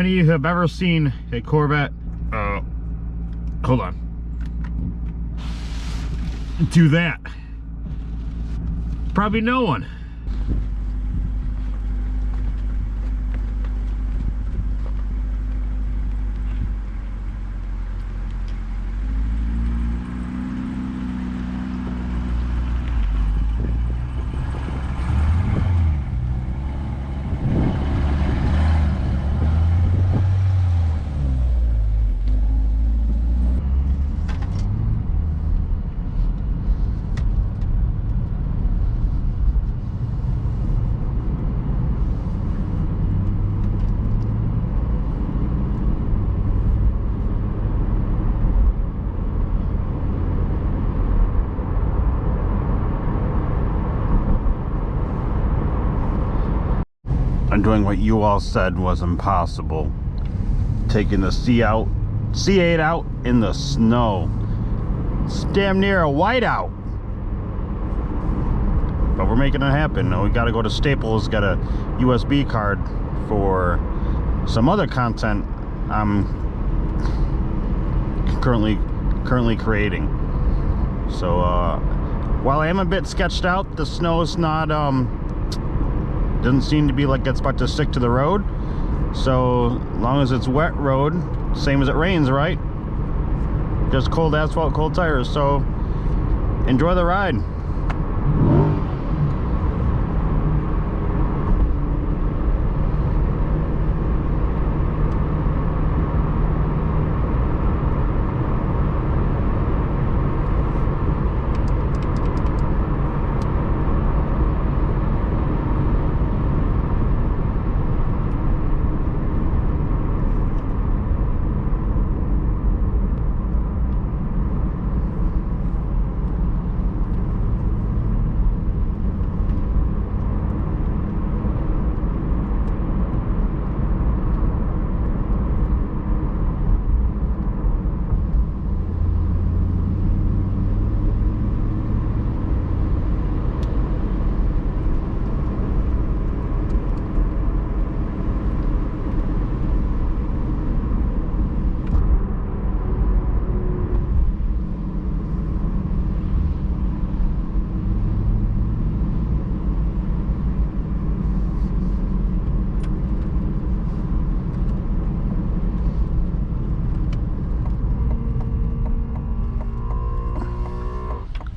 Any of you have ever seen a Corvette, hold on, do that? Probably no one. I'm doing what you all said was impossible. Taking the C8 out in the snow. It's damn near a whiteout. But we're making it happen. We gotta go to Staples, get a USB card for some other content I'm currently creating. So while I am a bit sketched out, the snow is not doesn't seem to be like it's about to stick to the road. So long as it's wet road, same as it rains, right? Just cold asphalt, cold tires. So enjoy the ride.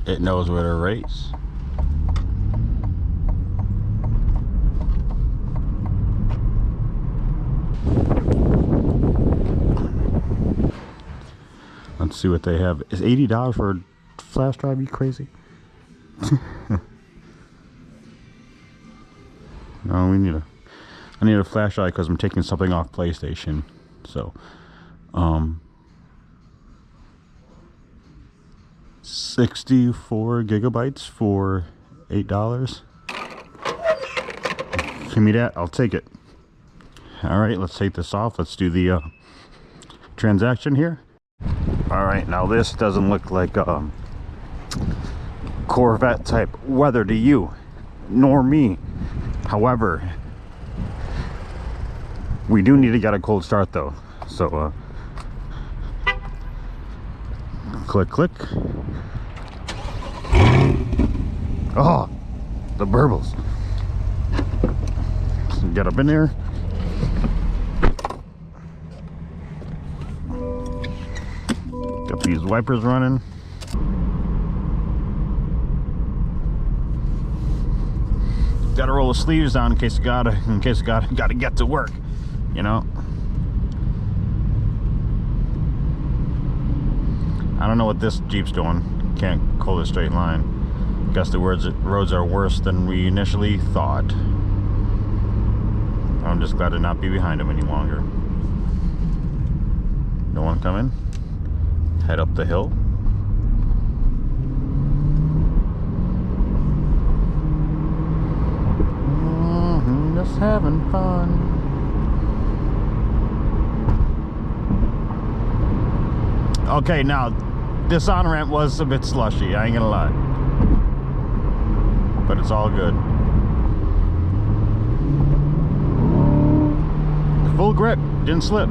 It knows where to race. Let's see what they have. Is $80 for a flash drive? You crazy? No, I need a flash drive because I'm taking something off PlayStation. So, 64 gigabytes for $8. Give me that, I'll take it. All right, let's take this off. Let's do the transaction here. All right, now this doesn't look like Corvette type weather to you, nor me. However, we do need to get a cold start though. So click, click. Oh, the burbles. Get up in there. Got these wipers running. Got to roll the sleeves down in case I gotta get to work, you know. I don't know what this Jeep's doing. Can't hold a straight line. Guess the roads are worse than we initially thought. I'm just glad to not be behind him any longer. No one coming. Head up the hill. Just having fun. Okay, now this on-ramp was a bit slushy, I ain't gonna lie. But it's all good. Full grip. didn't slip.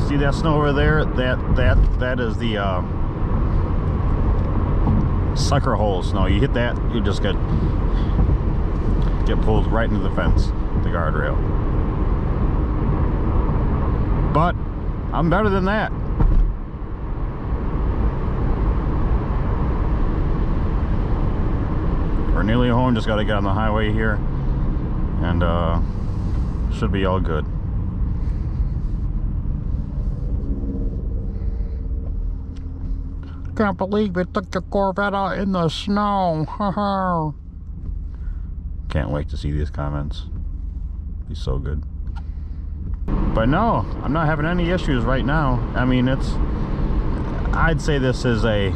See that snow over there? That is the sucker hole snow. You hit that, you just get pulled right into the fence, the guardrail. But I'm better than that. We're nearly home. Just got to get on the highway here, and should be all good. Can't believe it took the Corvette out in the snow. Can't wait to see these comments. Be so good. But no, I'm not having any issues right now. I mean, I'd say this is a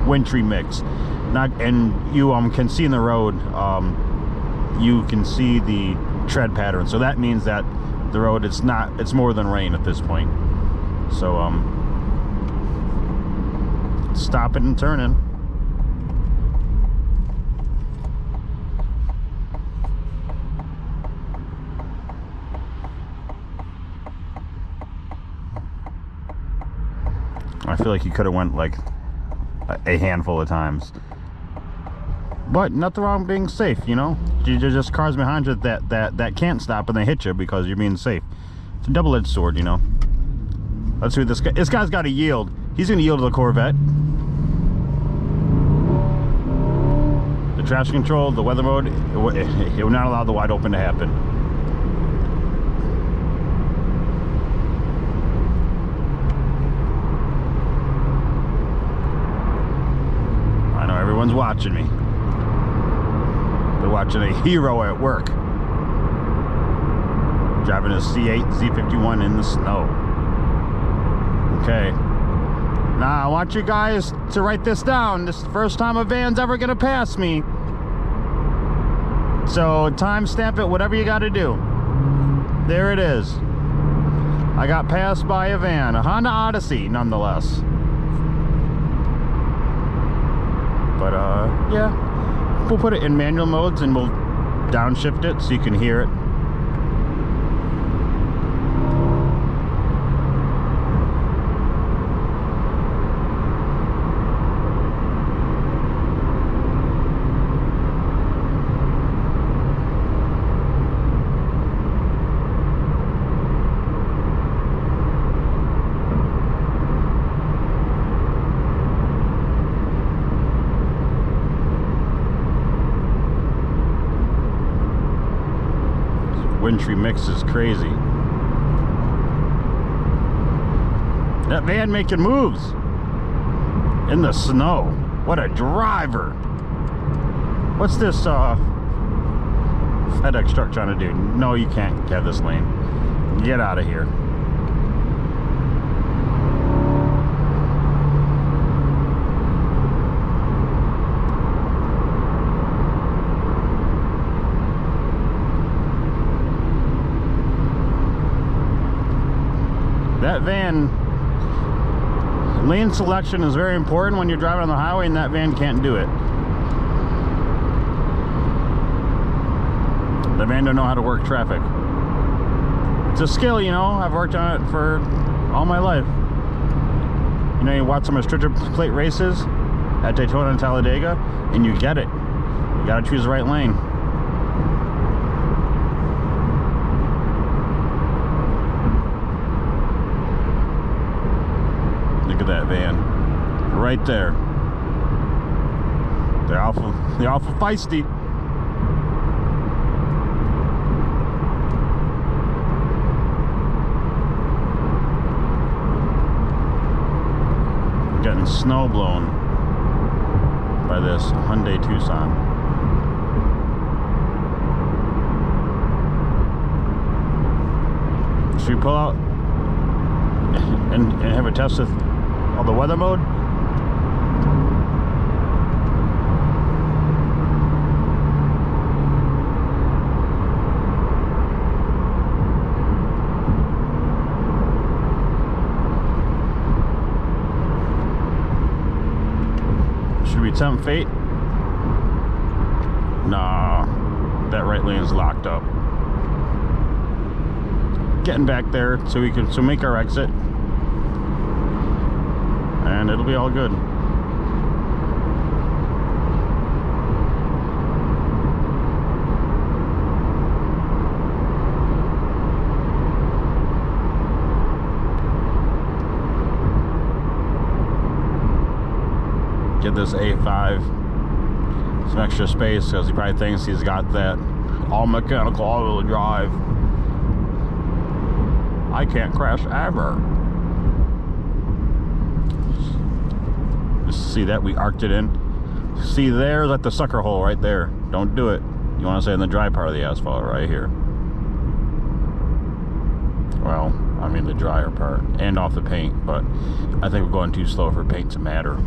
wintry mix. And you can see in the road, you can see the tread pattern. So that means that the road, it's more than rain at this point. So stopping and turning. I feel like you could have went like a handful of times, but nothing wrong with being safe, you know. There's just cars behind you that can't stop and they hit you because you're being safe. It's a double-edged sword, you know. Let's see what this guy's got to yield. He's going to yield to the Corvette. The traction control, the weather mode, it will not allow the wide open to happen. I know everyone's watching me. They're watching a hero at work. Driving a C8 Z51 in the snow. Okay. Now, I want you guys to write this down. This is the first time a van's ever gonna pass me. So, timestamp it, whatever you gotta do. There it is. I got passed by a van, a Honda Odyssey, nonetheless. But, yeah. We'll put it in manual modes and we'll downshift it so you can hear it. Wintry mix is crazy. That van making moves in the snow. What a driver. What's this FedEx truck trying to do? No, you can't have this lane. Get out of here. That van, lane selection is very important when you're driving on the highway, and that van can't do it. The van don't know how to work traffic. It's a skill, you know. I've worked on it for all my life. You know, you watch some restricted plate races at Daytona and Talladega, and you get it. You gotta choose the right lane. Look at that van right there. They're awful feisty. Getting snow blown by this Hyundai Tucson. Should we pull out and have a test with all the weather mode? we tempt fate? Nah, that right lane is locked up. Getting back there so we can make our exit, and it'll be all good. Get this A5 some extra space because he probably thinks he's got that all mechanical all-wheel drive. I can't crash ever. Just see that we arced it in. See, there's like the sucker hole right there. Don't do it. You want to stay in the dry part of the asphalt right here. Well, I mean the drier part and off the paint, but I think we're going too slow for paint to matter.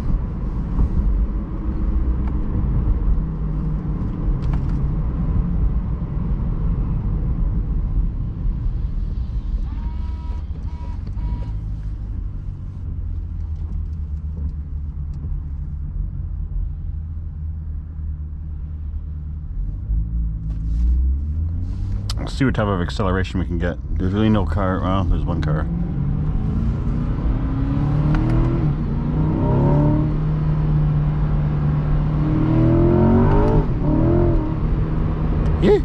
Let's see what type of acceleration we can get. There's really no car. Well, there's one car. Yeah.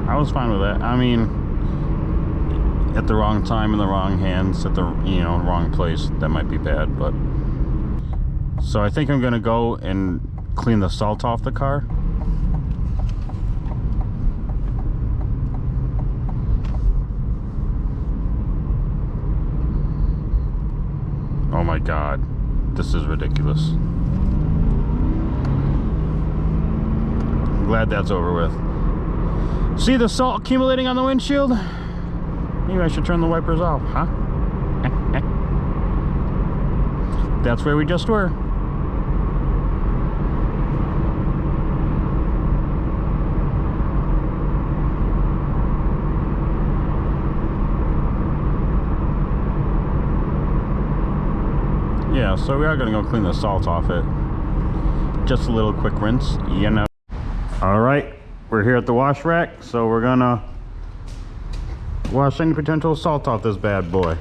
I was fine with that. I mean, at the wrong time in the wrong hands, at the wrong place, that might be bad. But so I think I'm gonna go and clean the salt off the car. Oh my God, this is ridiculous. I'm glad that's over with. See the salt accumulating on the windshield? Maybe I should turn the wipers off, huh? That's where we just were. Yeah, so we are gonna go clean the salt off it. Just a little quick rinse, you know. All right, we're here at the wash rack, so we're gonna wash any potential salt off this bad boy.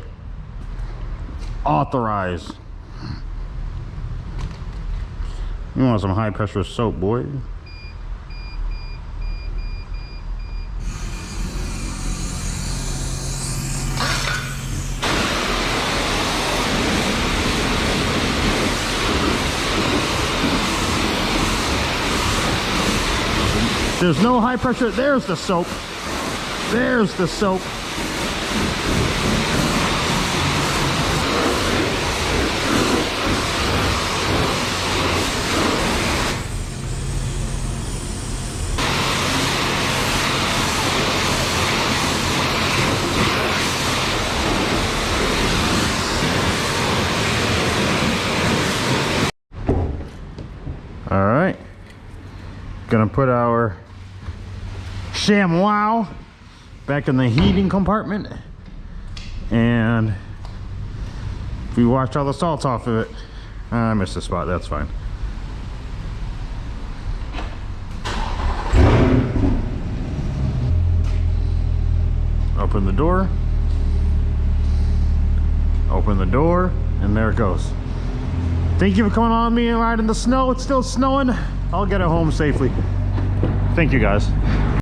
Authorize. You want some high pressure soap, boy. There's no high pressure. There's the soap. There's the soap. All right. Gonna put our ShamWow back in the heating compartment, and we washed all the salt off of it. I missed a spot, that's fine. Open the door, and there it goes. Thank you for coming on with me and riding in the snow. It's still snowing. I'll get it home safely. Thank you guys.